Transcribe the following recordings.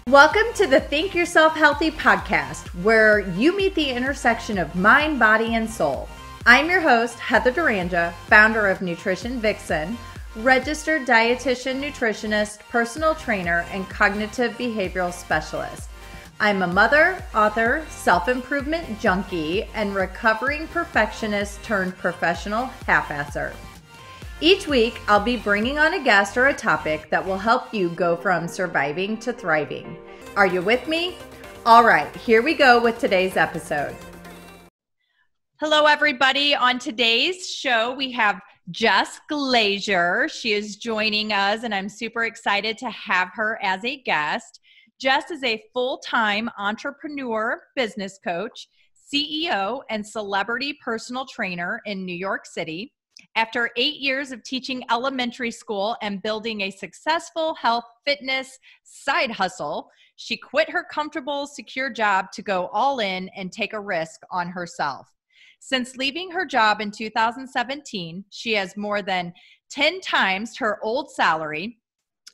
Welcome to the Think Yourself Healthy podcast, where you meet the intersection of mind, body, and soul. I'm your host, Heather Duranja, founder of Nutrition Vixen, registered dietitian, nutritionist, personal trainer, and cognitive behavioral specialist. I'm a mother, author, self-improvement junkie, and recovering perfectionist turned professional half-asser. Each week, I'll be bringing on a guest or a topic that will help you go from surviving to thriving. Are you with me? All right, here we go with today's episode. Hello, everybody. On today's show, we have Jess Glazer. She is joining us, and I'm super excited to have her as a guest. Jess is a full-time entrepreneur, business coach, CEO, and celebrity personal trainer in New York City. After 8 years of teaching elementary school and building a successful health fitness side hustle, she quit her comfortable, secure job to go all in and take a risk on herself. Since leaving her job in 2017, she has more than 10 times her old salary,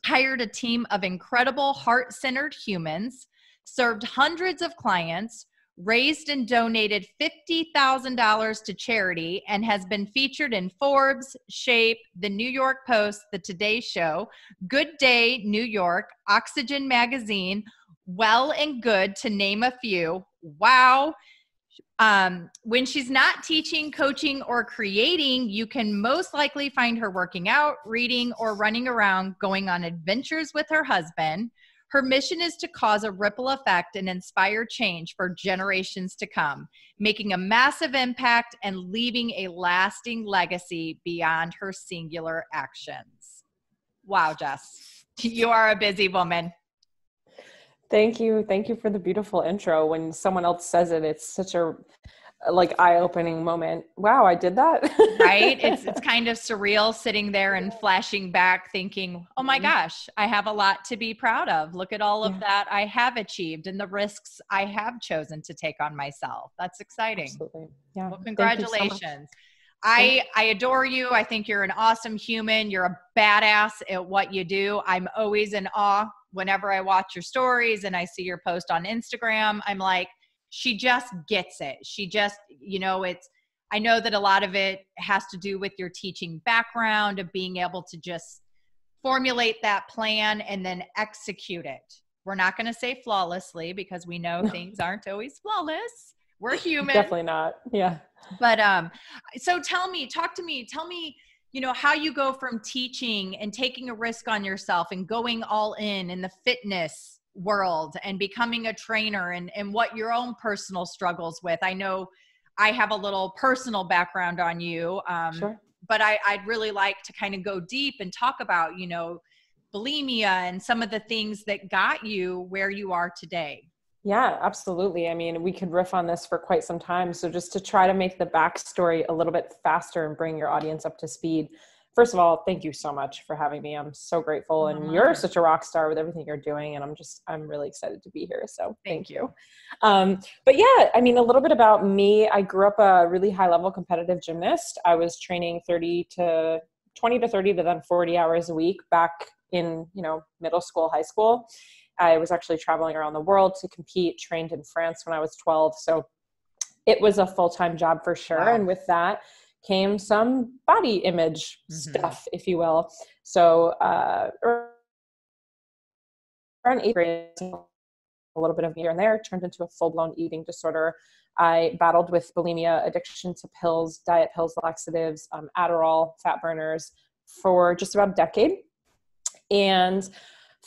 hired a team of incredible heart-centered humans, served hundreds of clients, raised and donated $50,000 to charity, and has been featured in Forbes, Shape, The New York Post, The Today Show, Good Day New York, Oxygen Magazine, Well and Good, to name a few. Wow. When she's not teaching, coaching, or creating, you can most likely find her working out, reading, or running around, going on adventures with her husband. Her mission is to cause a ripple effect and inspire change for generations to come, making a massive impact and leaving a lasting legacy beyond her singular actions. Wow, Jess, you are a busy woman. Thank you. Thank you for the beautiful intro. When someone else says it, it's such a eye-opening moment. Wow, I did that. Right? It's kind of surreal sitting there and flashing back thinking, oh my gosh, I have a lot to be proud of. Look at all of that I have achieved and the risks I have chosen to take on myself. That's exciting. Absolutely. Yeah. Well, congratulations. I adore you. I think you're an awesome human. You're a badass at what you do. I'm always in awe whenever I watch your stories and I see your post on Instagram. I'm like, she just gets it. She just, I know that a lot of it has to do with your teaching background, of being able to just formulate that plan and then execute it. We're not going to say flawlessly, because we know things aren't always flawless. We're human. Definitely not. Yeah. But, so tell me, how you go from teaching and taking a risk on yourself and going all in the fitness world and becoming a trainer, and what your own personal struggles with. I know I have a little personal background on you, Sure. But I'd really like to kind of go deep and talk about, bulimia and some of the things that got you where you are today. Yeah, absolutely. I mean, we could riff on this for quite some time. So just to try to make the backstory a little bit faster and bring your audience up to speed. First of all, thank you so much for having me. I'm so grateful. And you're such a rock star with everything you're doing. And I'm really excited to be here. So thank you. But yeah, I mean, a little bit about me. I grew up a really high level competitive gymnast. I was training 20 to 30 to then 40 hours a week back in, middle school, high school. I was actually traveling around the world to compete, trained in France when I was 12. So it was a full-time job for sure. Wow. And with that came some body image stuff, if you will. So around 8th grade, a little bit of here and there, turned into a full-blown eating disorder. I battled with bulimia, addiction to pills, diet pills, laxatives, Adderall, fat burners for just about a decade. And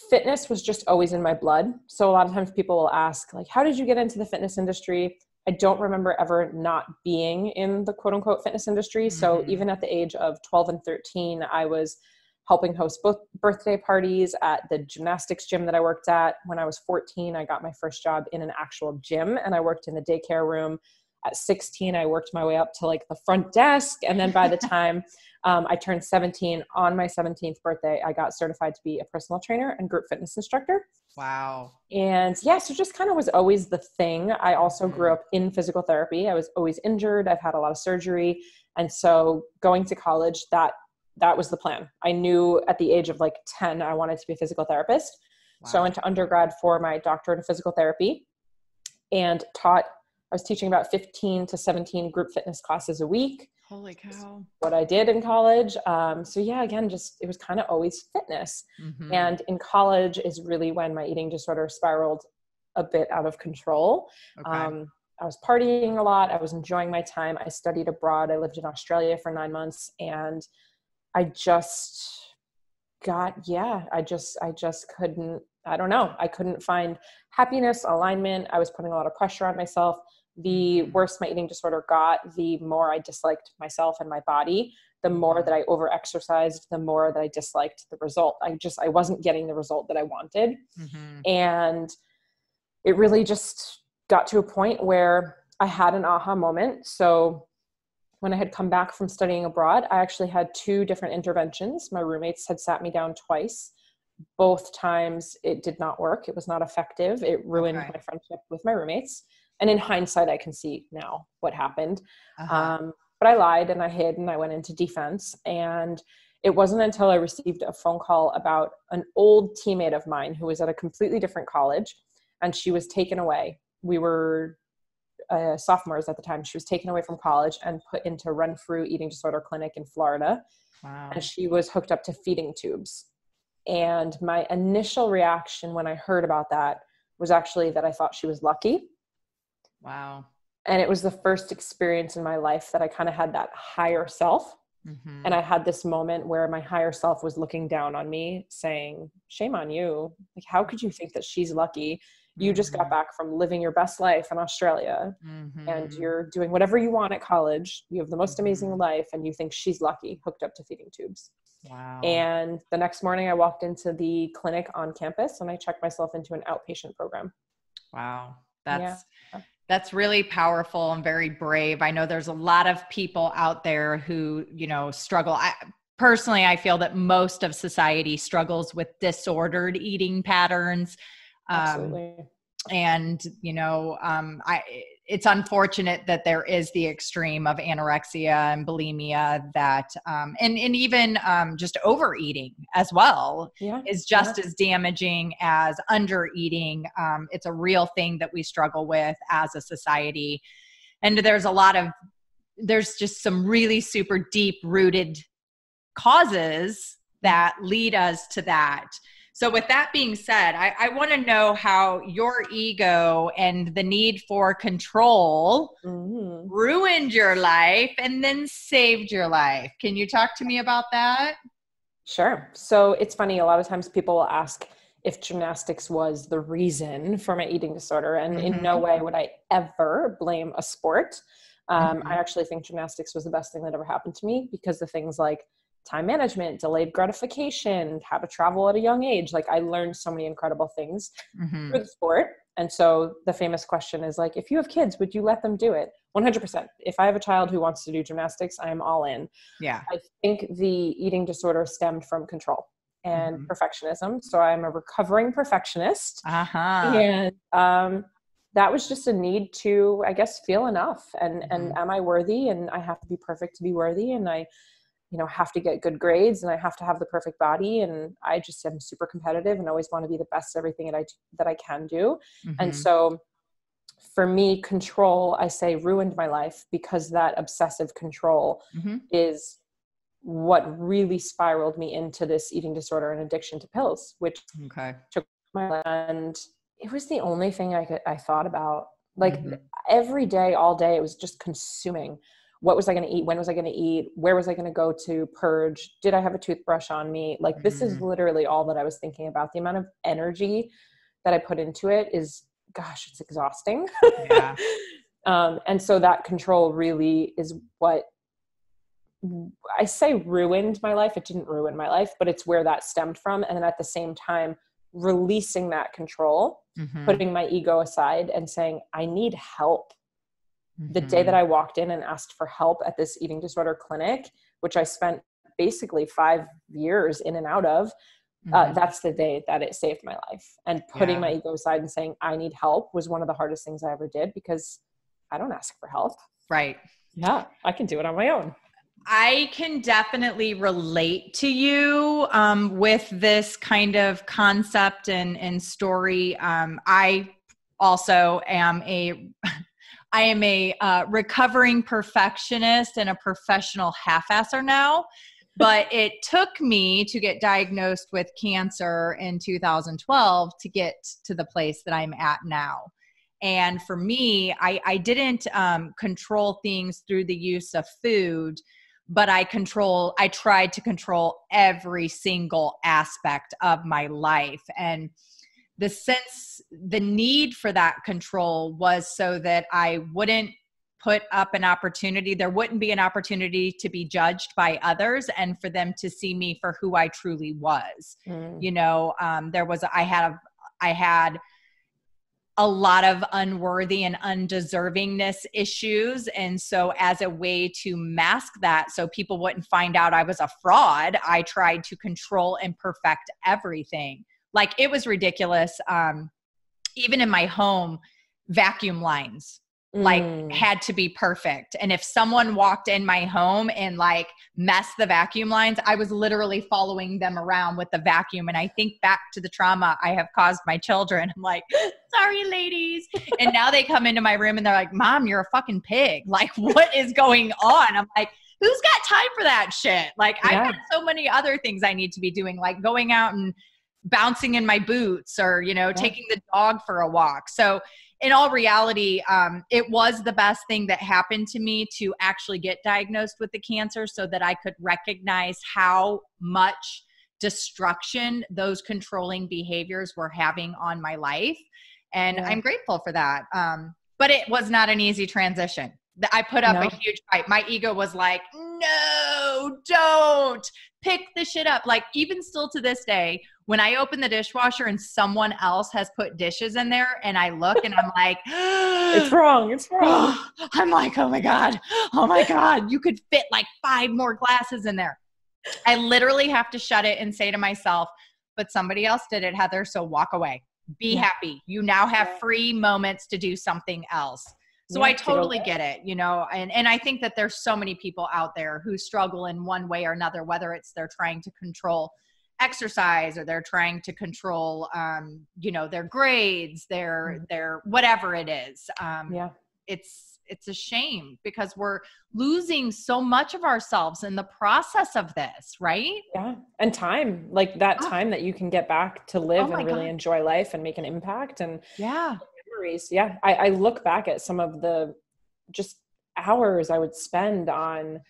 fitness was just always in my blood. So a lot of times people will ask, like, how did you get into the fitness industry? I don't remember ever not being in the quote unquote fitness industry. So even at the age of 12 and 13, I was helping host both birthday parties at the gymnastics gym that I worked at. When I was 14, I got my first job in an actual gym, and I worked in the daycare room. At 16, I worked my way up to like the front desk. And then by the time I turned 17, on my 17th birthday, I got certified to be a personal trainer and group fitness instructor. Wow. And yeah, so just kind of was always the thing. I also grew up in physical therapy. I was always injured. I've had a lot of surgery. And so going to college, that was the plan. I knew at the age of like 10, I wanted to be a physical therapist. So I Wow. went to undergrad for my doctorate in physical therapy and I was teaching about 15 to 17 group fitness classes a week. Holy cow. What I did in college. So yeah, again, just, it was kind of always fitness. Mm-hmm. And in college is really when my eating disorder spiraled a bit out of control. Okay. I was partying a lot. I was enjoying my time. I studied abroad. I lived in Australia for 9 months, and I just I just couldn't, I don't know. I couldn't find happiness, alignment. I was putting a lot of pressure on myself. The worse my eating disorder got, the more I disliked myself and my body, the more that I over-exercised, the more that I disliked the result. I wasn't getting the result that I wanted. Mm-hmm. And it really just got to a point where I had an aha moment. So when I had come back from studying abroad, I actually had 2 different interventions. My roommates had sat me down twice. Both times it did not work. It was not effective. It ruined my friendship with my roommates. And in hindsight, I can see now what happened. But I lied and I hid and I went into defense. And it wasn't until I received a phone call about an old teammate of mine who was at a completely different college, and she was taken away. We were sophomores at the time. She was taken away from college and put into Renfrew eating disorder clinic in Florida. Wow. And she was hooked up to feeding tubes. And my initial reaction when I heard about that was actually that I thought she was lucky. Wow. And it was the first experience in my life that I kind of had that higher self. Mm-hmm. And I had this moment where my higher self was looking down on me saying, shame on you. Like, how could you think that she's lucky? You just got back from living your best life in Australia, and you're doing whatever you want at college. You have the most amazing life, and you think she's lucky, hooked up to feeding tubes. Wow. And the next morning I walked into the clinic on campus and I checked myself into an outpatient program. Wow. That's really powerful and very brave. I know there's a lot of people out there who, struggle. Personally, I feel that most of society struggles with disordered eating patterns. Absolutely. And, it's unfortunate that there is the extreme of anorexia and bulimia that, and even just overeating as well is just as damaging as undereating. It's a real thing that we struggle with as a society. And there's just some really super deep rooted causes that lead us to that. So with that being said, I want to know how your ego and the need for control ruined your life and then saved your life. Can you talk to me about that? Sure. So it's funny. A lot of times people will ask if gymnastics was the reason for my eating disorder. And in no way would I ever blame a sport. I actually think gymnastics was the best thing that ever happened to me because of things like time management, delayed gratification, how to travel at a young age. Like, I learned so many incredible things through the sport. And so the famous question is like, if you have kids, would you let them do it? 100%. If I have a child who wants to do gymnastics, I am all in. Yeah. I think the eating disorder stemmed from control and perfectionism. So I'm a recovering perfectionist. And that was just a need to, I guess, feel enough. And am I worthy? And I have to be perfect to be worthy. And I have to get good grades and I have to have the perfect body. And I just am super competitive and always want to be the best at everything that I can do. And so for me, control, I say, ruined my life because that obsessive control is what really spiraled me into this eating disorder and addiction to pills, which took my life. And it was the only thing I thought about. Like every day, all day, it was just consuming. What was I going to eat? When was I going to eat? Where was I going to go to purge? Did I have a toothbrush on me? Like, this is literally all that I was thinking about. The amount of energy that I put into it is, gosh, it's exhausting. Yeah. And so that control really is what I say ruined my life. It didn't ruin my life, but it's where that stemmed from. And then at the same time, releasing that control, putting my ego aside and saying, I need help. The day that I walked in and asked for help at this eating disorder clinic, which I spent basically 5 years in and out of, that's the day that it saved my life. And putting my ego aside and saying, I need help was one of the hardest things I ever did because I don't ask for help. Right. Yeah. I can do it on my own. I can definitely relate to you with this kind of concept and story. I also am I am a recovering perfectionist and a professional half-asser now. But it took me to get diagnosed with cancer in 2012 to get to the place that I'm at now. And for me, I didn't control things through the use of food, but I tried to control every single aspect of my life. And the need for that control was so that I wouldn't put up an opportunity. There wouldn't be an opportunity to be judged by others and for them to see me for who I truly was. You know, I had a lot of unworthy and undeservingness issues. And so as a way to mask that so people wouldn't find out I was a fraud, I tried to control and perfect everything. Like, it was ridiculous. Even in my home, vacuum lines had to be perfect. And if someone walked in my home and like messed the vacuum lines, I was literally following them around with the vacuum. And I think back to the trauma I have caused my children. I'm like, sorry, ladies. And now they come into my room and they're like, Mom, you're a fucking pig. Like, what is going on? I'm like, who's got time for that shit? Like, I've got so many other things I need to be doing, like going out and bouncing in my boots or, you know, taking the dog for a walk. So in all reality, it was the best thing that happened to me to actually get diagnosed with the cancer so that I could recognize how much destruction those controlling behaviors were having on my life. And I'm grateful for that. But it was not an easy transition. I put up a huge fight. My ego was like, no, don't pick the shit up. Like, even still to this day, when I open the dishwasher and someone else has put dishes in there and I look and I'm like, it's wrong. It's wrong. I'm like, oh my God, you could fit like 5 more glasses in there. I literally have to shut it and say to myself, but somebody else did it, Heather. So walk away, be happy. You now have free moments to do something else. So I totally get it, you know, and I think that there's so many people out there who struggle in one way or another, whether it's they're trying to control exercise or they're trying to control, you know, their grades, their whatever it is. It's a shame because we're losing so much of ourselves in the process of this, right? Yeah. And time, like that time that you can get back to live and really enjoy life and make an impact and memories. Yeah. I look back at some of the just hours I would spend on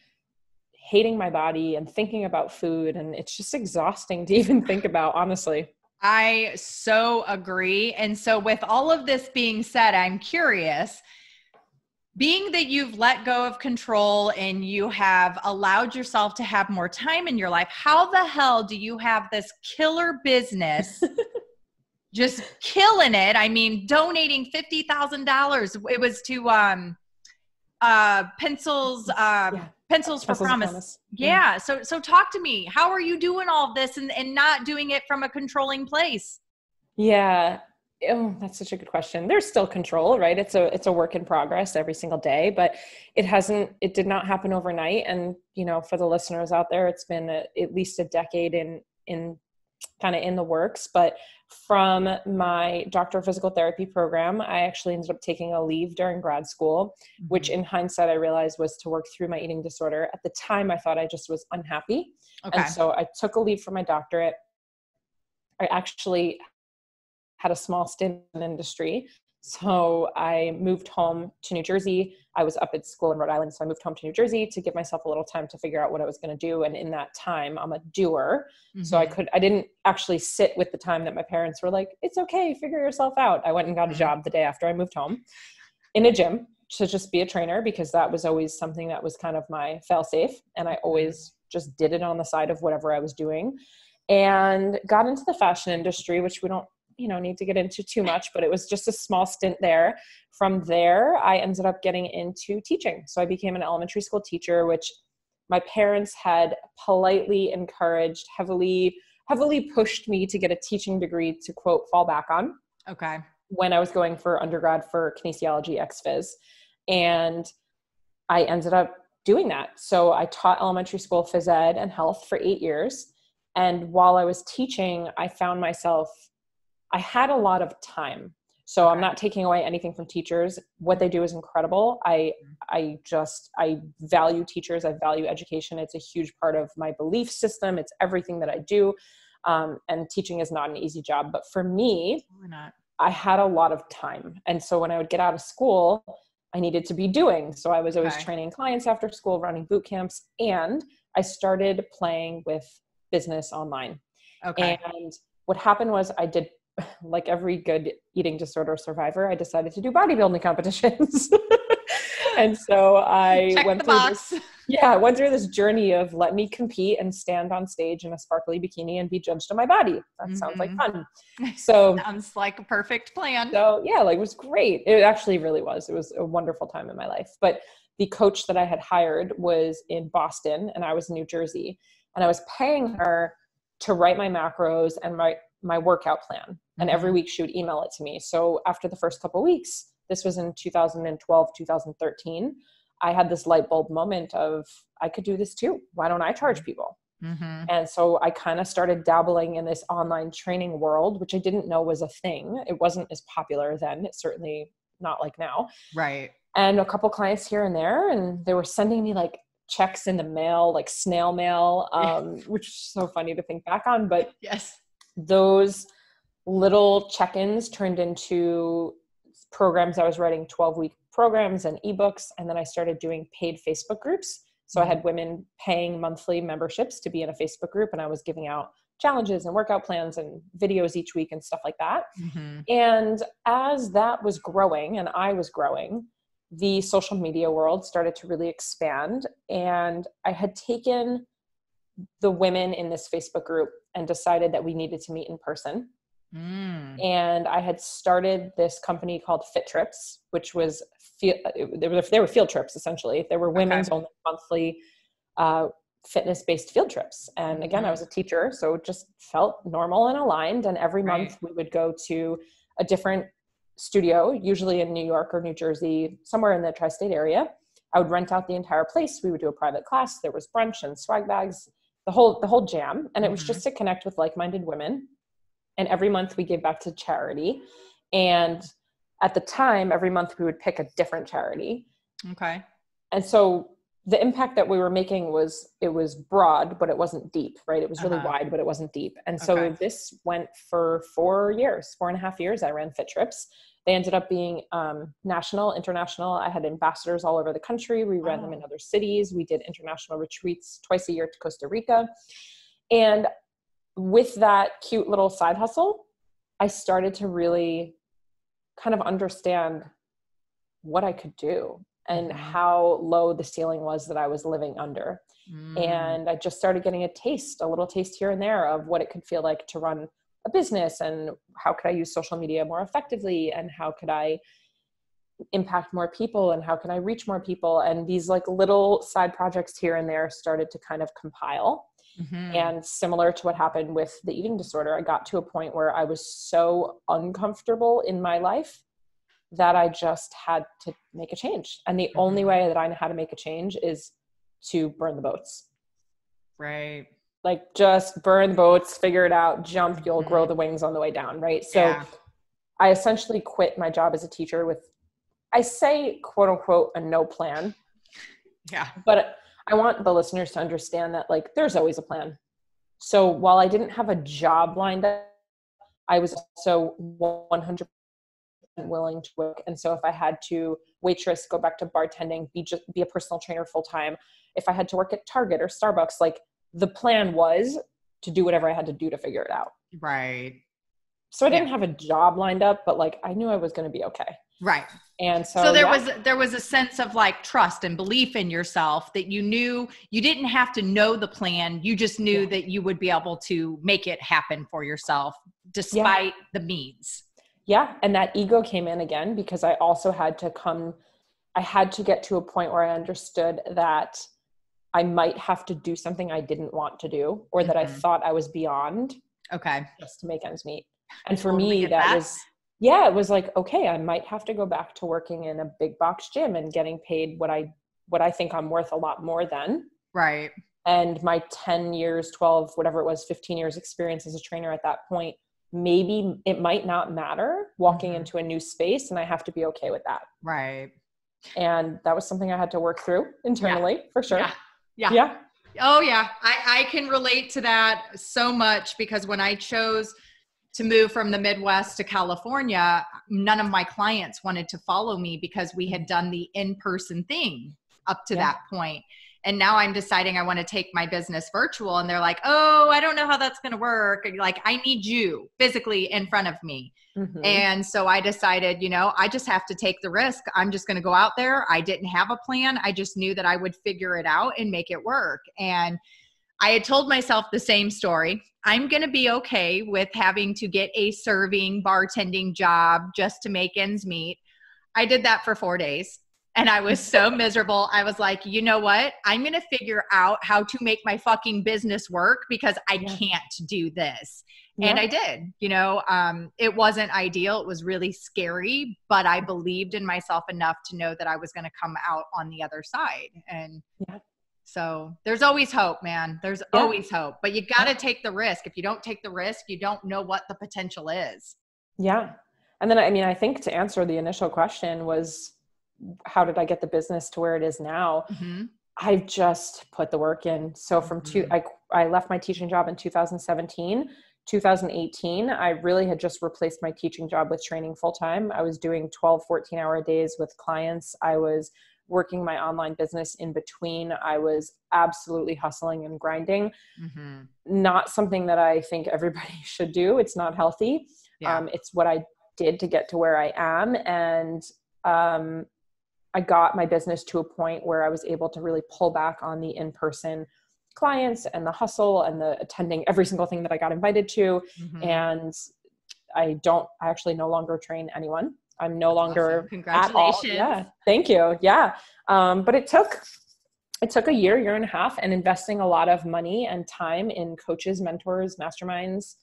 hating my body and thinking about food. And it's just exhausting to even think about, honestly. I so agree. And so with all of this being said, I'm curious, being that you've let go of control and you have allowed yourself to have more time in your life, how the hell do you have this killer business just killing it? I mean, donating $50,000. It was to Pencils for Promise. Yeah. So talk to me. How are you doing all of this and not doing it from a controlling place? Yeah. Oh, that's such a good question. There's still control, right? It's a work in progress every single day, but it did not happen overnight. And, you know, for the listeners out there, it's been at least a decade in kind of in the works. But from my doctor of physical therapy program, I actually ended up taking a leave during grad school, which in hindsight, I realized was to work through my eating disorder. At the time, I thought I just was unhappy. Okay. And so I took a leave from my doctorate. I actually had a small stint in the industry. So I moved home to New Jersey. I was up at school in Rhode Island. So I moved home to New Jersey to give myself a little time to figure out what I was going to do. And in that time, I'm a doer. So I didn't actually sit with the time that my parents were like, it's okay, figure yourself out. I went and got a job the day after I moved home in a gym to just be a trainer, because that was always something that was kind of my fail safe. And I always just did it on the side of whatever I was doing, and got into the fashion industry, which we don't, need to get into too much, but it was just a small stint there. From there, I ended up getting into teaching. So I became an elementary school teacher, which my parents had politely encouraged, heavily pushed me to get a teaching degree to, quote, fall back on. Okay. When I was going for undergrad for kinesiology ex-phys. And I ended up doing that. So I taught elementary school phys ed and health for 8 years. And while I was teaching, I found myself, I had a lot of time. So I'm not taking away anything from teachers. What they do is incredible. I value teachers. I value education. It's a huge part of my belief system. It's everything that I do. And teaching is not an easy job. But for me, I had a lot of time. And so when I would get out of school, I needed to be doing. So I was always training clients after school, running boot camps. And I started playing with business online. And what happened was I did, like every good eating disorder survivor, I decided to do bodybuilding competitions. And so I went through this journey of let me compete and stand on stage in a sparkly bikini and be judged on my body. That sounds like fun. So sounds like a perfect plan. So yeah, like it was great. It actually really was. It was a wonderful time in my life. But the coach that I had hired was in Boston and I was in New Jersey, and I was paying her to write my macros and my workout plan. And every week she would email it to me. So after the first couple of weeks, this was in 2012, 2013, I had this light bulb moment of, I could do this too. Why don't I charge people? And so I kind of started dabbling in this online training world, which I didn't know was a thing. It wasn't as popular then. It's certainly not like now. Right. And a couple clients here and there, and they were sending me like checks in the mail, like snail mail, which is so funny to think back on. But those little check-ins turned into programs. I was writing 12-week programs and ebooks. And then I started doing paid Facebook groups. So I had women paying monthly memberships to be in a Facebook group, and I was giving out challenges and workout plans and videos each week and stuff like that. And as that was growing and I was growing, the social media world started to really expand. And I had taken the women in this Facebook group and decided that we needed to meet in person. And I had started this company called Fit Trips, which was, they were field trips, essentially. They were women's only monthly fitness-based field trips. And again, I was a teacher, so it just felt normal and aligned. And every month we would go to a different studio, usually in New York or New Jersey, somewhere in the tri-state area. I would rent out the entire place. We would do a private class. There was brunch and swag bags, the whole jam. And it was just to connect with like-minded women. And every month we gave back to charity. And at the time, every month we would pick a different charity. And so the impact that we were making it was broad, but it wasn't deep, right? It was really wide, but it wasn't deep. And so this went for 4.5 years. I ran Fit Trips. They ended up being national, international. I had ambassadors all over the country. We ran them in other cities. We did international retreats twice a year to Costa Rica. And with that cute little side hustle, I started to really kind of understand what I could do and how low the ceiling was that I was living under. And I just started getting a little taste here and there of what it could feel like to run a business, and how could I use social media more effectively, and how could I impact more people, and how can I reach more people. And these like little side projects here and there started to kind of compile. And similar to what happened with the eating disorder, I got to a point where I was so uncomfortable in my life that I just had to make a change. And the only way that I know how to make a change is to burn the boats. Right. Like just burn the boats, figure it out, jump, you'll grow the wings on the way down. Right. So I essentially quit my job as a teacher with, I say, quote unquote, a no plan. But I want the listeners to understand that like, there's always a plan. So while I didn't have a job lined up, I was also 100% willing to work. And so if I had to waitress, go back to bartending, be a personal trainer full-time, if I had to work at Target or Starbucks, like the plan was to do whatever I had to do to figure it out. Right. So I didn't have a job lined up, but like, I knew I was going to be okay. Right. And so there was a sense of like trust and belief in yourself that you knew you didn't have to know the plan. You just knew that you would be able to make it happen for yourself despite the means. Yeah. And that ego came in again, because I also had to get to a point where I understood that I might have to do something I didn't want to do, or that I thought I was beyond just to make ends meet. And for me, it was like, okay, I might have to go back to working in a big box gym and getting paid what I what I think I'm worth a lot more than. Right. And my 10 years, 12, whatever it was, 15 years experience as a trainer at that point, maybe it might not matter walking into a new space, and I have to be okay with that. Right. And that was something I had to work through internally, for sure. Yeah. Oh yeah. I can relate to that so much, because when I chose to move from the Midwest to California, none of my clients wanted to follow me because we had done the in-person thing up to that point. And now I'm deciding I want to take my business virtual, and they're like, oh, I don't know how that's going to work. And like, I need you physically in front of me. And so I decided, I just have to take the risk. I'm just going to go out there. I didn't have a plan. I just knew that I would figure it out and make it work. And I had told myself the same story. I'm going to be okay with having to get a serving bartending job just to make ends meet. I did that for 4 days. And I was so miserable. I was like, you know what? I'm going to figure out how to make my fucking business work, because I can't do this. And I did. It wasn't ideal. It was really scary, but I believed in myself enough to know that I was going to come out on the other side. And so there's always hope, man. There's always hope, but you got to take the risk. If you don't take the risk, you don't know what the potential is. Yeah. And then, I think to answer the initial question was, how did I get the business to where it is now? I've just put the work in. So from I left my teaching job in 2017, 2018, I really had just replaced my teaching job with training full-time. I was doing 12, 14-hour days with clients. I was working my online business in between. I was absolutely hustling and grinding. Not something that I think everybody should do. It's not healthy. It's what I did to get to where I am. And I got my business to a point where I was able to really pull back on the in-person clients and the hustle and the attending every single thing that I got invited to. And I actually no longer train anyone. I'm no longer awesome. Congratulations. Yeah. Thank you. Yeah. But it took a year and a half, and investing a lot of money and time in coaches, mentors, masterminds.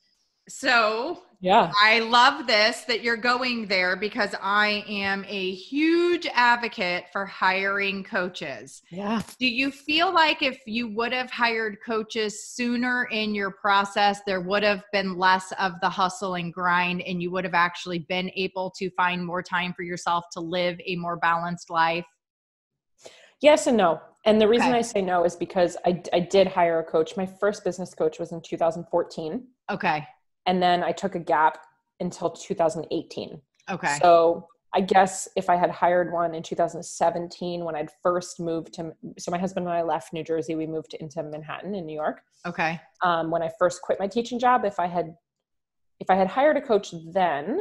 So I love this that you're going there, because I am a huge advocate for hiring coaches. Do you feel like if you would have hired coaches sooner in your process, there would have been less of the hustle and grind, and you would have actually been able to find more time for yourself to live a more balanced life? Yes and no. And the reason I say no is because I did hire a coach. My first business coach was in 2014. Okay. And then I took a gap until 2018. Okay. So I guess if I had hired one in 2017, when I'd first moved so my husband and I left New Jersey, we moved into Manhattan in New York. Okay. When I first quit my teaching job, if I had hired a coach then,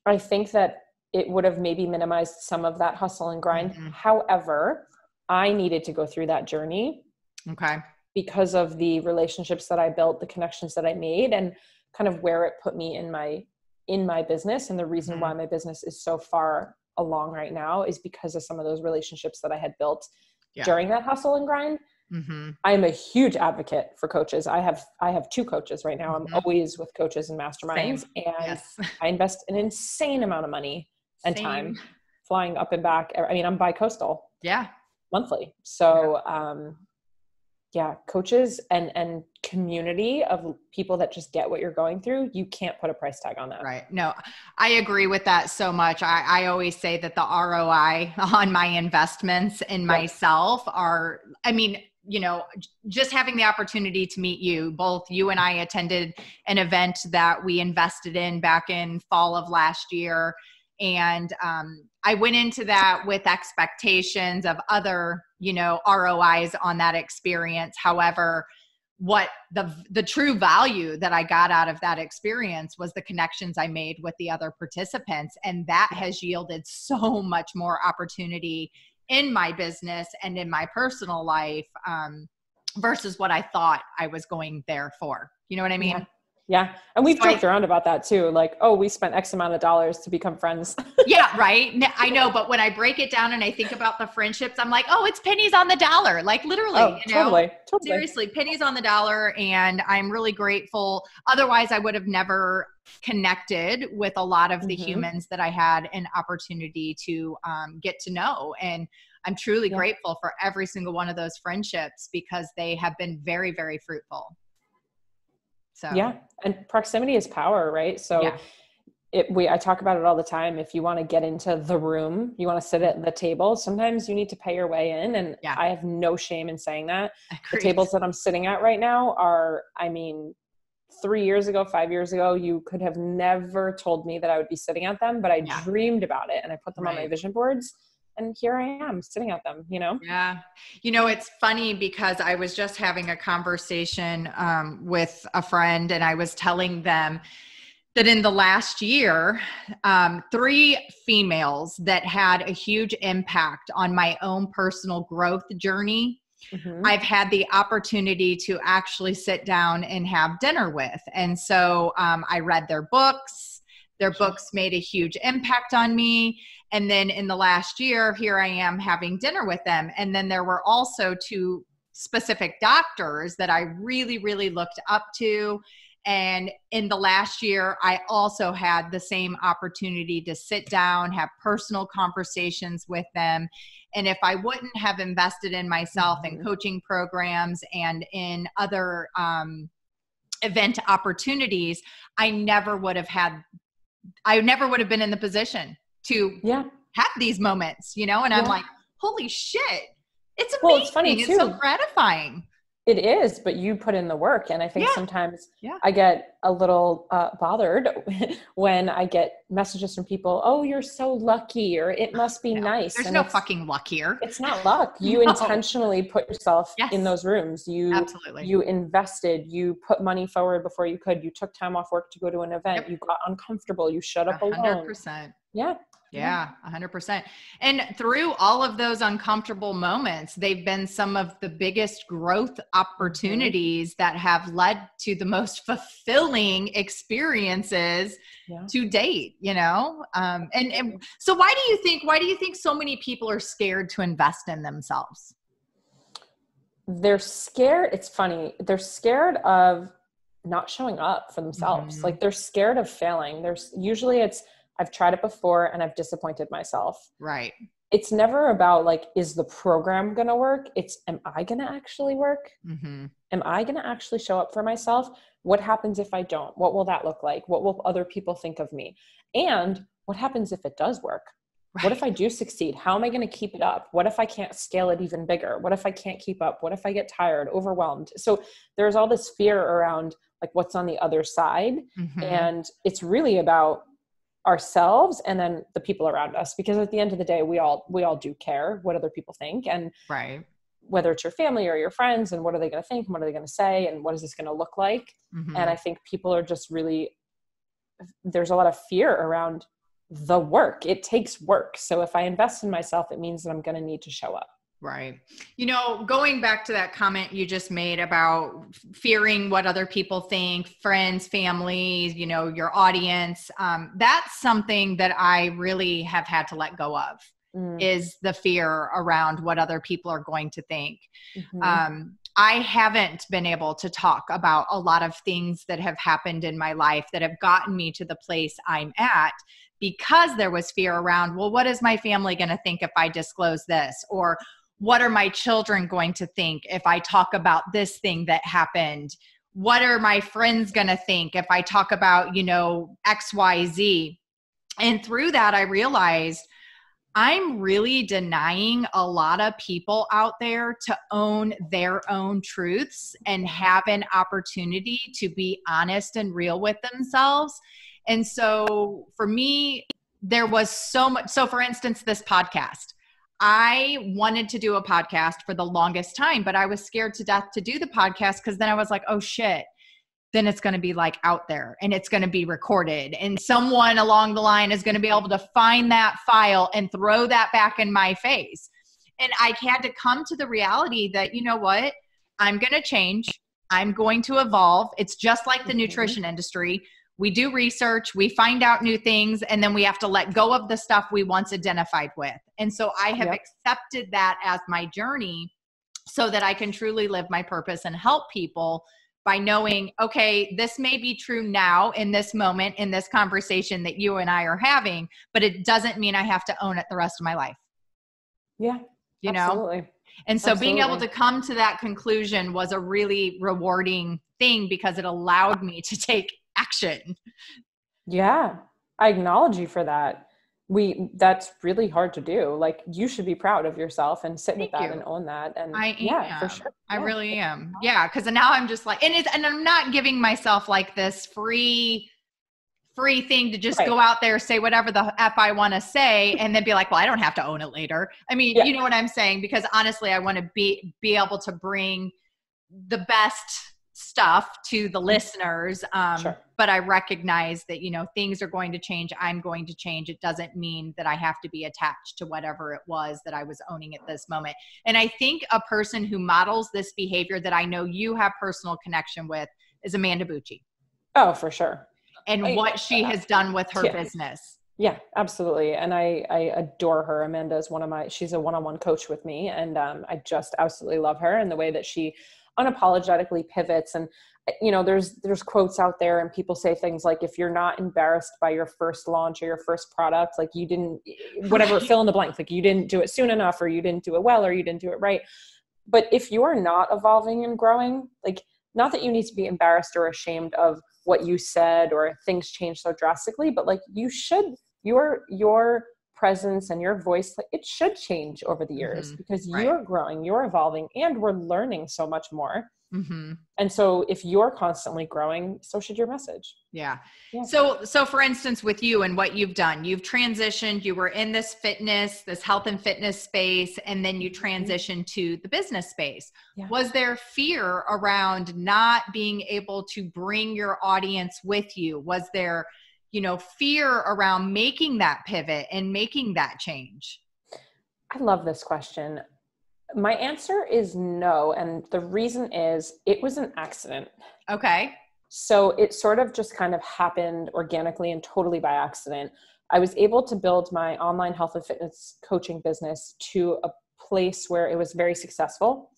I think that it would have maybe minimized some of that hustle and grind. However, I needed to go through that journey. Okay. Because of the relationships that I built, the connections that I made, and kind of where it put me in my business. And the reason why my business is so far along right now is because of some of those relationships that I had built during that hustle and grind. I am a huge advocate for coaches. I have 2 coaches right now. I'm always with coaches and masterminds. And I invest an insane amount of money and time flying up and back. I mean, I'm bi-coastal monthly. So, coaches and community of people that just get what you're going through, you can't put a price tag on that. Right. No, I agree with that so much. I always say that the ROI on my investments in myself are, just having the opportunity to meet you, both you and I attended an event that we invested in back in fall of last year. And I went into that with expectations of other, ROIs on that experience. However, what the true value that I got out of that experience was the connections I made with the other participants. And that has yielded so much more opportunity in my business and in my personal life versus what I thought I was going there for. You know what I mean? Yeah. And we've joked around about that too. Like, oh, we spent X amount of dollars to become friends. Yeah. Right. I know. But when I break it down and I think about the friendships, I'm like, oh, it's pennies on the dollar. Like literally, Totally. Seriously, pennies on the dollar. And I'm really grateful. Otherwise I would have never connected with a lot of the humans that I had an opportunity to get to know. And I'm truly grateful for every single one of those friendships because they have been very, very fruitful. So, yeah. And proximity is power, right? So I talk about it all the time. If you want to get into the room, you want to sit at the table, sometimes you need to pay your way in. And I have no shame in saying that. The tables that I'm sitting at right now are, 3 years ago, 5 years ago, you could have never told me that I would be sitting at them, but I dreamed about it and I put them on my vision boards, and here I am sitting at them, Yeah. It's funny because I was just having a conversation with a friend, and I was telling them that in the last year, 3 females that had a huge impact on my own personal growth journey, I've had the opportunity to actually sit down and have dinner with. And so I read their books. Their books made a huge impact on me. And then in the last year, here I am having dinner with them. And then there were also 2 specific doctors that I really, really looked up to. And in the last year, I also had the same opportunity to sit down, have personal conversations with them. And if I wouldn't have invested in myself in coaching programs and in other event opportunities, I never would have been in the position to have these moments, and I'm like, holy shit, it's amazing. Well, it's funny too. It's so gratifying. It is, but you put in the work. And I think sometimes I get a little bothered when I get messages from people, oh, you're so lucky, or it must be nice. There's no fucking luck here. It's not luck. You intentionally put yourself in those rooms. You invested, you put money forward before you could, you took time off work to go to an event, you got uncomfortable, you shut up alone. 100%. Yeah, 100%. And through all of those uncomfortable moments, they've been some of the biggest growth opportunities that have led to the most fulfilling experiences to date, And so why do you think so many people are scared to invest in themselves? They're scared. It's funny. They're scared of not showing up for themselves. Like they're scared of failing. I've tried it before and I've disappointed myself. Right. It's never about like, is the program going to work? It's, am I going to actually work? Am I going to actually show up for myself? What happens if I don't? What will that look like? What will other people think of me? And what happens if it does work? Right. What if I do succeed? How am I going to keep it up? What if I can't scale it even bigger? What if I can't keep up? What if I get tired, overwhelmed? So there's all this fear around like what's on the other side. And it's really about ourselves and then the people around us, because at the end of the day, we all do care what other people think, and whether it's your family or your friends, and what are they going to think, and what are they going to say, and what is this going to look like? And I think people are just there's a lot of fear around the work. It takes work. So if I invest in myself, it means that I'm going to need to show up. Right. Going back to that comment you just made about fearing what other people think, friends, families, your audience, that's something that I really have had to let go of, is the fear around what other people are going to think. I haven't been able to talk about a lot of things that have happened in my life that have gotten me to the place I'm at, because there was fear around, well, what is my family going to think if I disclose this? Or what are my children going to think if I talk about this thing that happened? What are my friends going to think if I talk about, X, Y, Z? And through that, I realized I'm really denying a lot of people out there to own their own truths and have an opportunity to be honest and real with themselves. And so for me, there was so much. So for instance, this podcast, I wanted to do a podcast for the longest time, but I was scared to death to do the podcast because then I was like, oh shit, then it's going to be like out there and it's going to be recorded and someone along the line is going to be able to find that file and throw that back in my face. And I had to come to the reality that, you know what, I'm going to change. I'm going to evolve. It's just like the nutrition industry. We do research, we find out new things, and then we have to let go of the stuff we once identified with. And so I have accepted that as my journey so that I can truly live my purpose and help people by knowing, okay, this may be true now in this moment, in this conversation that you and I are having, but it doesn't mean I have to own it the rest of my life. Yeah. you know? Absolutely. And so being able Absolutely. to come to that conclusion was a really rewarding thing because it allowed me to take action. Yeah. I acknowledge you for that. That's really hard to do. Like, you should be proud of yourself and sit with Thank that you. and own that. And I yeah, for am. sure. I Yeah. really am. Yeah. Cause now I'm just like, and I'm not giving myself like this free thing to just go out there, say whatever the F I want to say, and then be like, well, I don't have to own it later. I mean, you know what I'm saying? Because honestly, I want to be able to bring the best stuff to the listeners. But I recognize that, you know, things are going to change. I'm going to change. It doesn't mean that I have to be attached to whatever it was that I was owning at this moment. And I think a person who models this behavior that I know you have personal connection with is Amanda Bucci. Oh, for sure. And what she has done with her business. Yeah, absolutely. And I adore her. Amanda is she's a one-on-one coach with me. And I just absolutely love her and the way that she unapologetically pivots. And, you know, there's quotes out there and people say things like, if you're not embarrassed by your first launch or your first product, like you didn't, whatever, fill in the blank, like you didn't do it soon enough, or you didn't do it well, or you didn't do it right. But if you're not evolving and growing, like, not that you need to be embarrassed or ashamed of what you said or things change so drastically, but like you should, your presence and your voice, like, it should change over the years because you're growing, you're evolving, and we're learning so much more. And so if you're constantly growing, so should your message. Yeah. So for instance, with you and what you've done, you've transitioned, you were in this health and fitness space, and then you transitioned to the business space. Was there fear around not being able to bring your audience with you? Was there, you know, fear around making that pivot and making that change? I love this question. My answer is no. And the reason is it was an accident. Okay. So it sort of just kind of happened organically and totally by accident. I was able to build my online health and fitness coaching business to a place where it was very successful.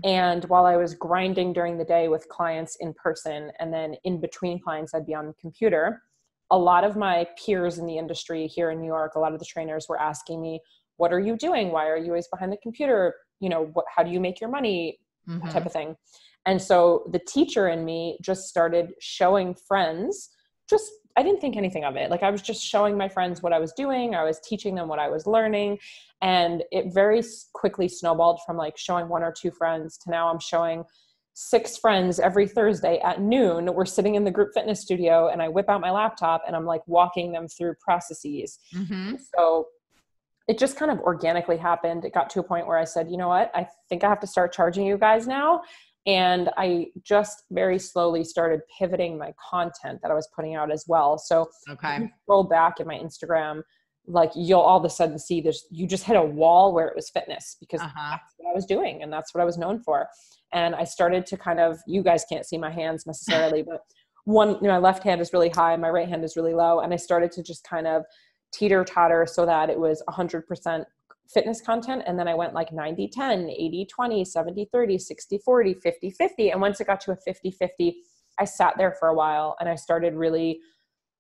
And while I was grinding during the day with clients in person, and then in between clients, I'd be on the computer, a lot of my peers in the industry here in New York, a lot of the trainers were asking me, what are you doing? Why are you always behind the computer? You know, how do you make your money? Type of thing. And so the teacher in me just started showing friends, I didn't think anything of it. Like, I was just showing my friends what I was doing. I was teaching them what I was learning. And it very quickly snowballed from like showing 1 or 2 friends to now I'm showing 6 friends every Thursday at noon. We're sitting in the group fitness studio and I whip out my laptop and I'm like walking them through processes. So it just kind of organically happened. It got to a point where I said, you know what, I think I have to start charging you guys now. And I just very slowly started pivoting my content that I was putting out as well. So if you scroll back in my Instagram, like you'll all of a sudden see you just hit a wall where it was fitness because that's what I was doing and that's what I was known for. And I started to kind of, you guys can't see my hands necessarily, but my left hand is really high, my right hand is really low. And I started to just kind of teeter totter so that it was 100% fitness content. And then I went like 90-10, 80-20, 70-30, 60-40, 50-50. And once it got to a 50-50, I sat there for a while and I started really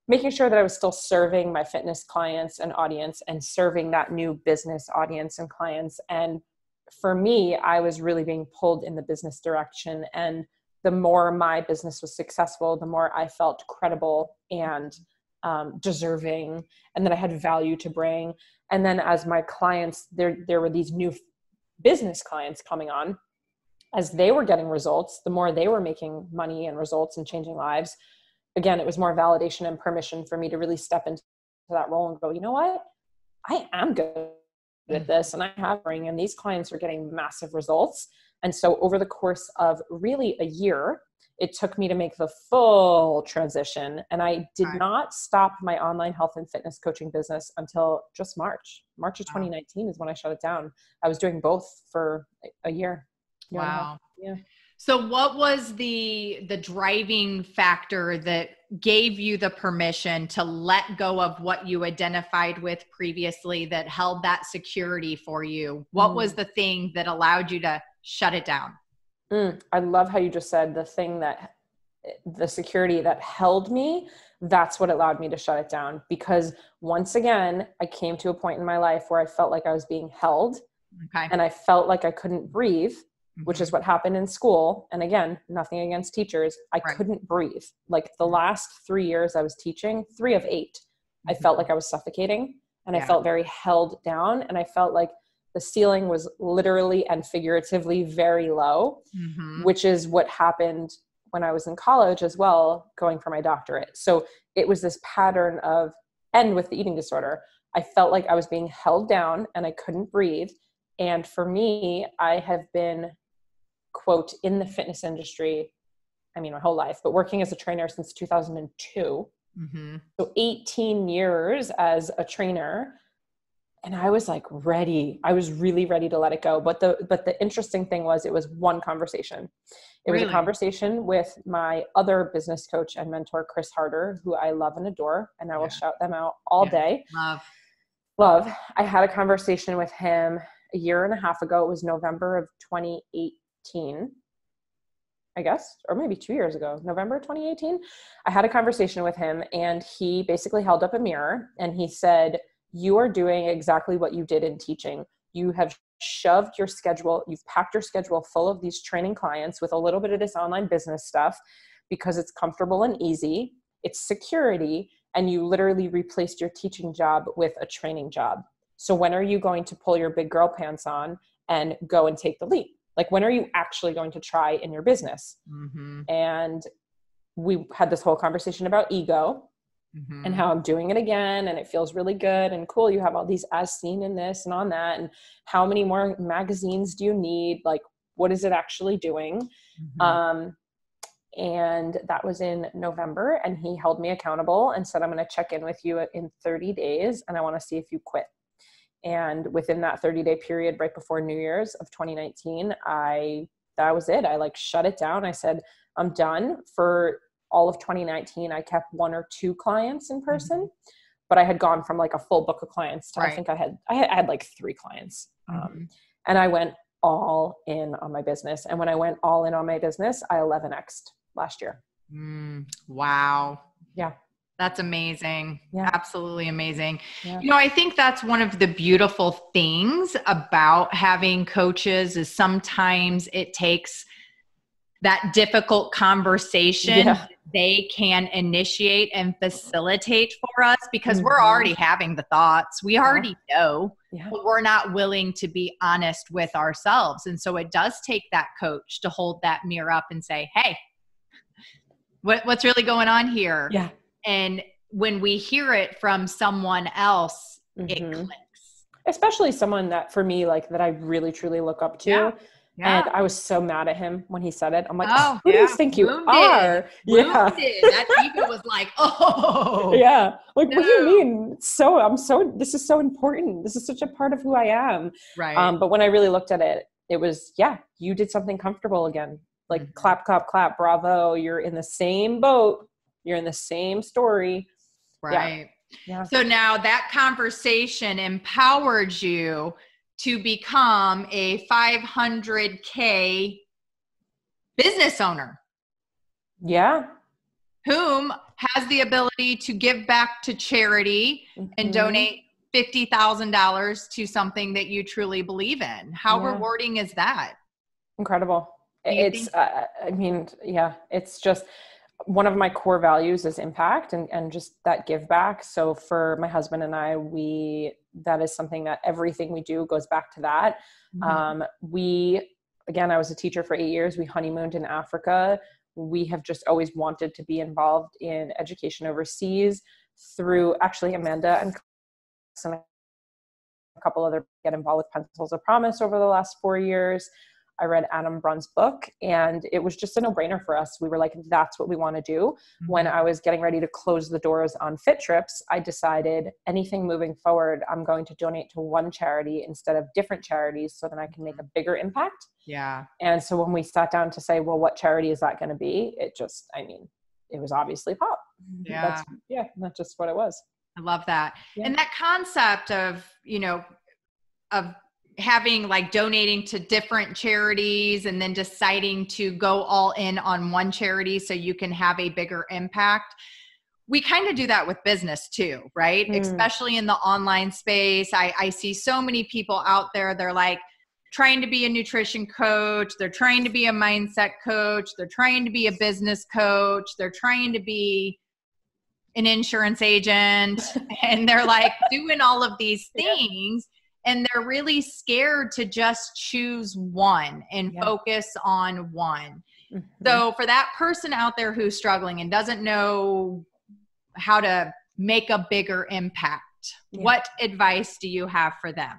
making sure that I was still serving my fitness clients and audience and serving that new business audience and clients. And for me, I was really being pulled in the business direction. And the more my business was successful, the more I felt credible and deserving, and then I had value to bring. And then as my clients, there were these new business clients coming on, as they were getting results, the more they were making money and results and changing lives. Again, it was more validation and permission for me to really step into that role and go, you know what, I am good at this and I have, and these clients are getting massive results. And so over the course of really a year, it took me to make the full transition. And I did not stop my online health and fitness coaching business until just March of 2019 is when I shut it down. I was doing both for a year. Wow. Yeah. So what was the driving factor that gave you the permission to let go of what you identified with previously that held that security for you? What was the thing that allowed you to shut it down? I love how you just said the security that held me, that's what allowed me to shut it down. Because once again, I came to a point in my life where I felt like I was being held Okay. And I felt like I couldn't breathe, which is what happened in school. And again, nothing against teachers. I couldn't breathe. Like the last 3 years I was teaching, 3 of 8, I felt like I was suffocating, and I felt very held down. And I felt like the ceiling was literally and figuratively very low, which is what happened when I was in college as well, going for my doctorate. So it was this pattern of, and with the eating disorder, I felt like I was being held down and I couldn't breathe. And for me, I have been, quote, in the fitness industry, I mean, my whole life, but working as a trainer since 2002. So 18 years as a trainer. And I was like ready. I was really ready to let it go. But the interesting thing was, it was one conversation. It was a conversation with my other business coach and mentor, Chris Harder, who I love and adore. And I will shout them out all day. Love. I had a conversation with him a year and a half ago. It was November of 2018. I guess, or maybe 2 years ago, November 2018, I had a conversation with him, and he basically held up a mirror and he said, you are doing exactly what you did in teaching. You have shoved your schedule, you've packed your schedule full of these training clients with a little bit of this online business stuff because it's comfortable and easy, it's security, and you literally replaced your teaching job with a training job. So when are you going to pull your big girl pants on and go and take the leap? Like, when are you actually going to try in your business? And we had this whole conversation about ego and how I'm doing it again. And it feels really good and cool. You have all these as seen in this and on that. And how many more magazines do you need? Like, what is it actually doing? And that was in November, and he held me accountable and said, I'm going to check in with you in 30 days. And I want to see if you quit. And within that 30-day period, right before New Year's of 2019, that was it. I like shut it down. I said, I'm done. For all of 2019, I kept 1 or 2 clients in person, but I had gone from like a full book of clients to, I think I had like 3 clients. And I went all in on my business. And when I went all in on my business, I 11x'd last year. Wow. Yeah. That's amazing. Yeah. Absolutely amazing. Yeah. You know, I think that's one of the beautiful things about having coaches is sometimes it takes that difficult conversation they can initiate and facilitate for us, because we're already having the thoughts. We already know, but we're not willing to be honest with ourselves. And so it does take that coach to hold that mirror up and say, hey, what's really going on here? Yeah. And when we hear it from someone else, it clicks. Especially someone that, for me, like that I really truly look up to. And I was so mad at him when he said it. I'm like, who do you think you are? That ego was like, oh. Yeah. Like, what do you mean? This is so important. This is such a part of who I am. Right. But when I really looked at it, it was, you did something comfortable again. Like clap, clap, clap. Bravo. You're in the same boat. You're in the same story. Right. Yeah. So now that conversation empowered you to become a 500K business owner. Yeah. Whom has the ability to give back to charity and donate $50,000 to something that you truly believe in. How rewarding is that? Incredible. It's just, one of my core values is impact and just that give back. So for my husband and I, that is something that everything we do goes back to that. I was a teacher for 8 years. We honeymooned in Africa. We have just always wanted to be involved in education overseas through actually Amanda and a couple other get involved with Pencils of Promise over the last 4 years. I read Adam Brunn's book, and it was just a no-brainer for us. We were like, that's what we want to do. When I was getting ready to close the doors on Fit Trips, I decided anything moving forward, I'm going to donate to one charity instead of different charities so that I can make a bigger impact. Yeah. And so when we sat down to say, well, what charity is that going to be? It was obviously POP. Yeah. That's just what it was. I love that. Yeah. And that concept of, of having like donating to different charities and then deciding to go all in on one charity so you can have a bigger impact. we kind of do that with business too, right? Especially in the online space. I see so many people out there. They're like trying to be a nutrition coach. They're trying to be a mindset coach. They're trying to be a business coach. They're trying to be an insurance agent. And they're like doing all of these things. And they're really scared to just choose one and focus on one. So for that person out there who's struggling and doesn't know how to make a bigger impact, what advice do you have for them?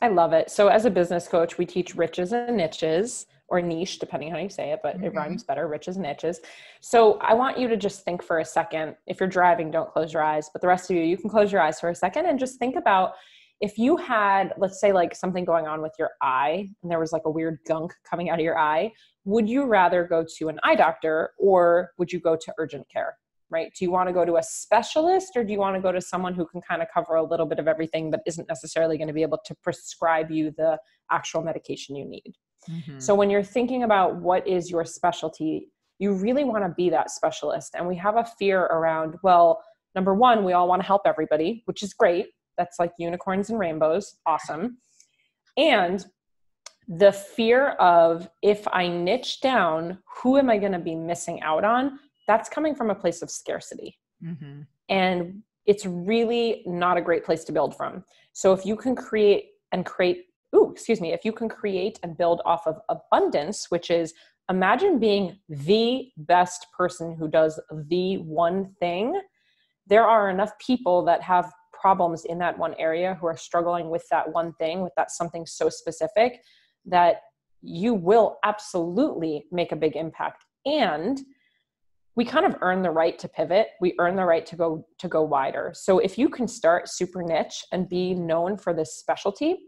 I love it. So as a business coach, we teach riches and niches, or niche, depending on how you say it, but it rhymes better, riches and niches. So I want you to just think for a second. If you're driving, don't close your eyes, but the rest of you can close your eyes for a second and just think about if you had, let's say, like something going on with your eye and there was like a weird gunk coming out of your eye, would you rather go to an eye doctor or would you go to urgent care? Right? Do you want to go to a specialist or do you want to go to someone who can kind of cover a little bit of everything, but isn't necessarily going to be able to prescribe you the actual medication you need? So when you're thinking about what is your specialty, you really want to be that specialist. And we have a fear around, well, number one, we all want to help everybody, which is great. That's like unicorns and rainbows. Awesome. And the fear of, if I niche down, who am I going to be missing out on? That's coming from a place of scarcity. And it's really not a great place to build from. So if you can create and build off of abundance, which is, imagine being the best person who does the one thing. There are enough people that have problems in that one area who are struggling with that one thing, with that something so specific, that you will absolutely make a big impact. And we kind of earn the right to pivot. We earn the right to go wider. So if you can start super niche and be known for this specialty,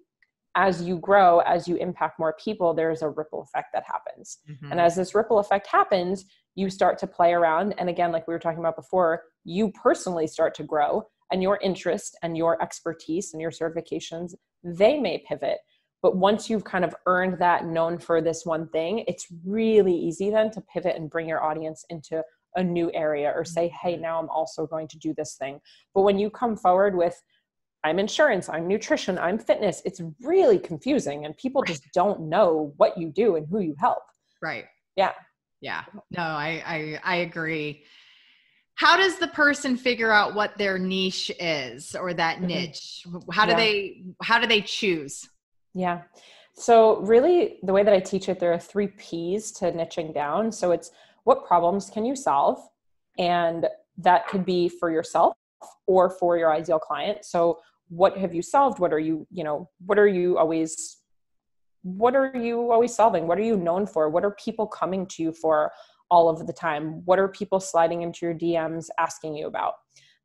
as you grow, as you impact more people, there's a ripple effect that happens. And as this ripple effect happens, you start to play around. And again, like we were talking about before, you personally start to grow, and your interest and your expertise and your certifications, they may pivot. But once you've kind of earned that known for this one thing, it's really easy then to pivot and bring your audience into a new area, or say, hey, now I'm also going to do this thing. But when you come forward with, I'm insurance, I'm nutrition, I'm fitness, it's really confusing and people just don't know what you do and who you help. Right. Yeah. Yeah. No, I agree. How does the person figure out what their niche is, or that niche? How do they choose? Yeah. So really the way that I teach it, there are 3 P's to niching down. So it's, what problems can you solve? And that could be for yourself or for your ideal client. So what have you solved? What are you always solving? What are you known for? What are people coming to you for all of the time? What are people sliding into your DMs asking you about?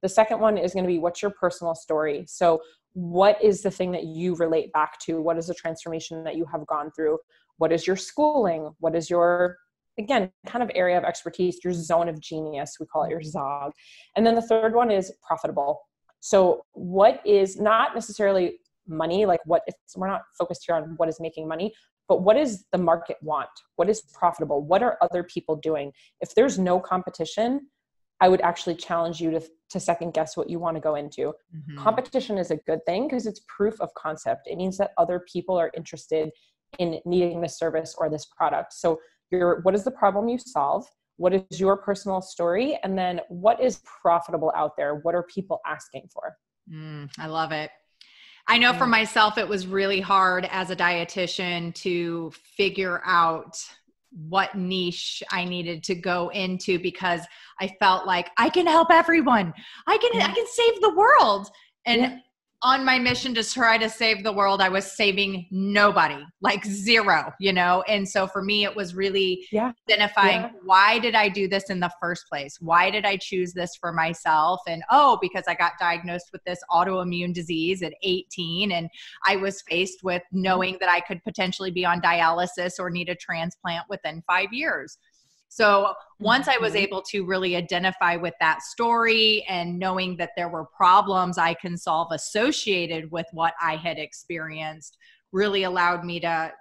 The second one is going to be, what's your personal story? So what is the thing that you relate back to? What is the transformation that you have gone through? What is your schooling? What is your, again, kind of area of expertise, your zone of genius? We call it your zog. And then the third one is profitable. So what is not necessarily money, like we're not focused here on what is making money, but what does the market want? What is profitable? What are other people doing? If there's no competition, I would actually challenge you to second guess what you want to go into. Competition is a good thing because it's proof of concept. It means that other people are interested in needing this service or this product. So what is the problem you solve? What is your personal story? And then what is profitable out there? What are people asking for? I love it. I know for myself, it was really hard as a dietitian to figure out what niche I needed to go into, because I felt like I can help everyone. I can save the world. And on my mission to try to save the world, I was saving nobody, like zero, And so for me, it was really identifying, why did I do this in the first place? Why did I choose this for myself? And because I got diagnosed with this autoimmune disease at 18, and I was faced with knowing that I could potentially be on dialysis or need a transplant within 5 years. So once I was able to really identify with that story and knowing that there were problems I can solve associated with what I had experienced, really allowed me to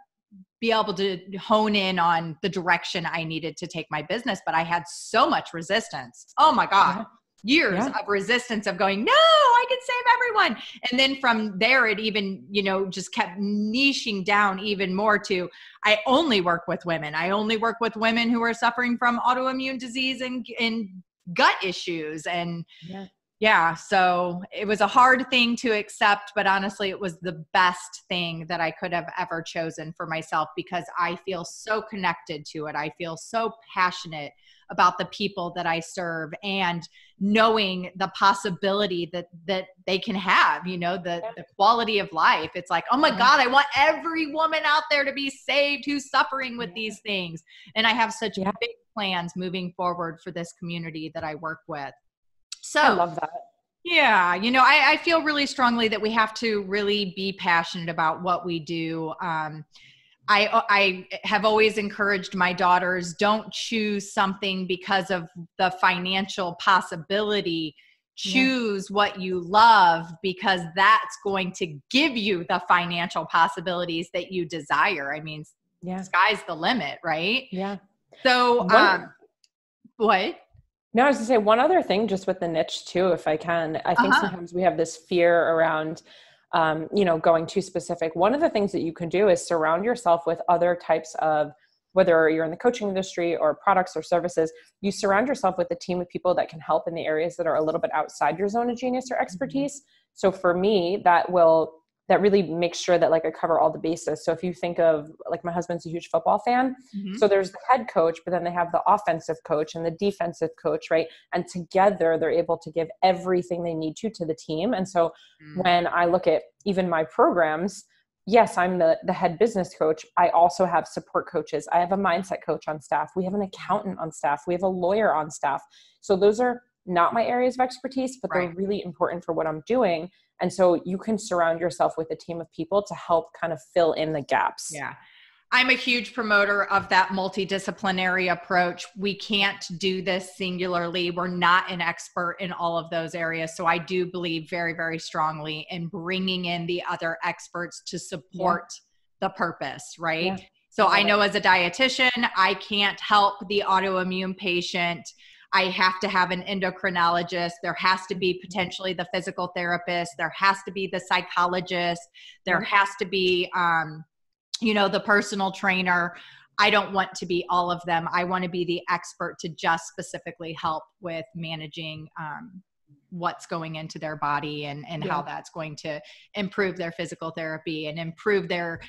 be able to hone in on the direction I needed to take my business. But I had so much resistance. Oh my God. years of resistance of going, no, I can save everyone. And then from there, it even, just kept niching down even more to, I only work with women. I only work with women who are suffering from autoimmune disease and gut issues. And so it was a hard thing to accept, but honestly, it was the best thing that I could have ever chosen for myself because I feel so connected to it. I feel so passionate about the people that I serve and knowing the possibility that they can have, the quality of life. It's like, oh my God, I want every woman out there to be saved who's suffering with these things. And I have such big plans moving forward for this community that I work with. So I love that. Yeah. I feel really strongly that we have to really be passionate about what we do. I have always encouraged my daughters, don't choose something because of the financial possibility. Choose what you love because that's going to give you the financial possibilities that you desire. I mean, sky's the limit, right? Yeah. So, what? No, I was gonna say one other thing just with the niche too, if I can. I think sometimes we have this fear around, going too specific. One of the things that you can do is surround yourself with other types of, whether you're in the coaching industry or products or services, you surround yourself with a team of people that can help in the areas that are a little bit outside your zone of genius or expertise. So for me, that really makes sure that like I cover all the bases. So if you think of like my husband's a huge football fan. So there's the head coach, but then they have the offensive coach and the defensive coach, right? And together they're able to give everything they need to the team. And so when I look at even my programs, yes, I'm the head business coach. I also have support coaches. I have a mindset coach on staff. We have an accountant on staff. We have a lawyer on staff. So those are not my areas of expertise, but they're really important for what I'm doing. And so you can surround yourself with a team of people to help kind of fill in the gaps. Yeah. I'm a huge promoter of that multidisciplinary approach. We can't do this singularly. We're not an expert in all of those areas. So I do believe very, very strongly in bringing in the other experts to support the purpose, right? Yeah. So I know as a dietitian, I can't help the autoimmune patient. I have to have an endocrinologist. There has to be potentially the physical therapist. There has to be the psychologist. There has to be, the personal trainer. I don't want to be all of them. I want to be the expert to just specifically help with managing what's going into their body and how that's going to improve their physical therapy and improve their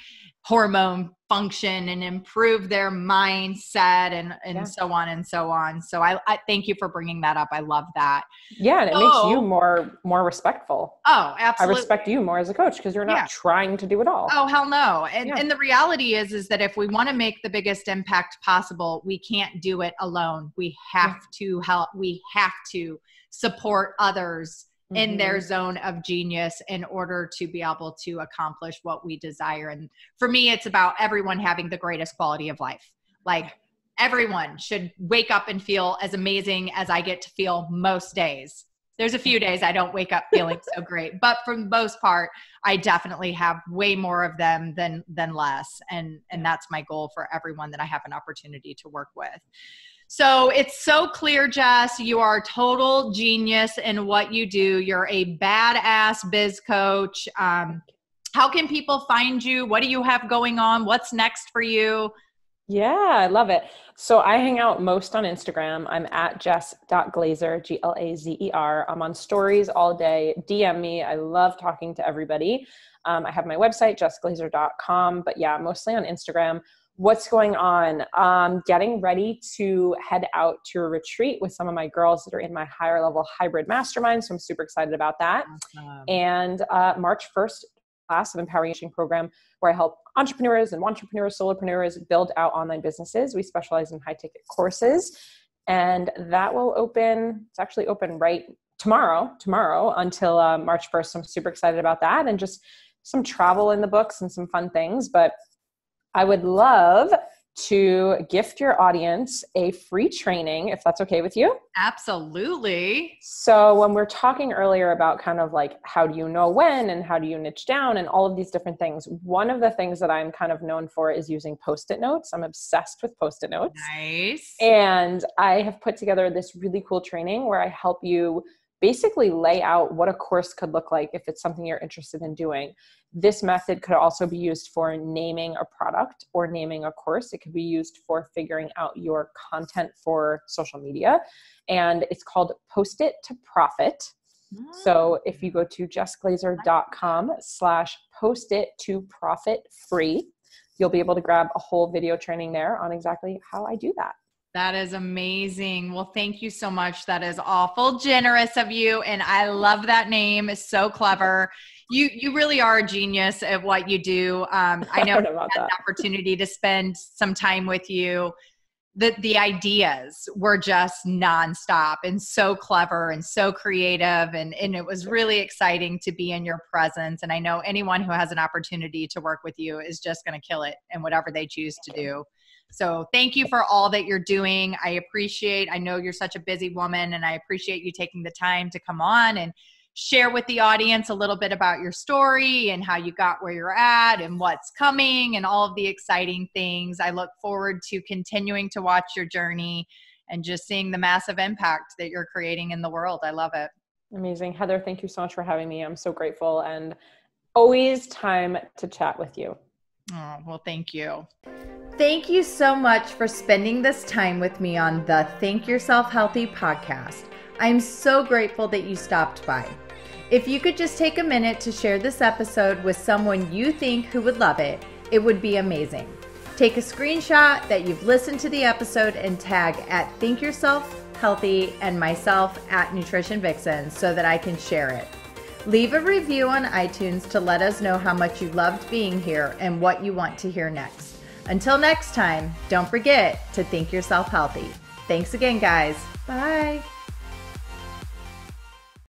hormone function and improve their mindset and so on and so on. So I thank you for bringing that up. I love that. Yeah. And it makes you more respectful. Oh, absolutely. I respect you more as a coach because you're not trying to do it all. Oh, hell no. And the reality is that if we want to make the biggest impact possible, we can't do it alone. We have to help. We have to support others in their zone of genius in order to be able to accomplish what we desire. And for me, it's about everyone having the greatest quality of life. Like everyone should wake up and feel as amazing as I get to feel most days. There's a few days I don't wake up feeling so great, but for the most part, I definitely have way more of them than less. And that's my goal for everyone that I have an opportunity to work with. So it's so clear, Jess, you are a total genius in what you do. You're a badass biz coach. How can people find you? What do you have going on? What's next for you? Yeah, I love it. So I hang out most on Instagram. I'm at jess.glazer, Glazer. I'm on stories all day. DM me. I love talking to everybody. I have my website, jessglazer.com, but yeah, mostly on Instagram. What's going on? Getting ready to head out to a retreat with some of my girls that are in my higher level hybrid mastermind. So I'm super excited about that. Awesome. And March 1st class of Empowering Coaching program where I help entrepreneurs and wantrepreneurs, solopreneurs build out online businesses. We specialize in high ticket courses and that will open. It's actually open right tomorrow until March 1st. So I'm super excited about that and just some travel in the books and some fun things, but I would love to gift your audience a free training, if that's okay with you. Absolutely. So when we're talking earlier about kind of like, how do you know when and how do you niche down and all of these different things, one of the things that I'm kind of known for is using Post-it notes. I'm obsessed with Post-it notes. Nice. And I have put together this really cool training where I help you basically lay out what a course could look like if it's something you're interested in doing. This method could also be used for naming a product or naming a course. It could be used for figuring out your content for social media. And it's called Post-it to Profit. So if you go to jessglazer.com/post-it to profit free, you'll be able to grab a whole video training there on exactly how I do that. That is amazing. Well, thank you so much. That is awful generous of you. And I love that name. It's so clever. You really are a genius at what you do. I know I had an opportunity to spend some time with you. The ideas were just nonstop and so clever and so creative. And it was really exciting to be in your presence. And I know anyone who has an opportunity to work with you is just going to kill it in whatever they choose to do. So thank you for all that you're doing. I know you're such a busy woman, and I appreciate you taking the time to come on and share with the audience a little bit about your story and how you got where you're at and what's coming and all of the exciting things. I look forward to continuing to watch your journey and just seeing the massive impact that you're creating in the world. I love it. Amazing. Heather, thank you so much for having me. I'm so grateful, and always time to chat with you. Oh, well, thank you. Thank you so much for spending this time with me on the Think Yourself Healthy podcast. I'm so grateful that you stopped by. If you could just take a minute to share this episode with someone you think who would love it, it would be amazing. Take a screenshot that you've listened to the episode and tag at Think Yourself Healthy and myself at Nutrition Vixen so that I can share it. Leave a review on iTunes to let us know how much you loved being here and what you want to hear next. Until next time, don't forget to think yourself healthy. Thanks again, guys. Bye.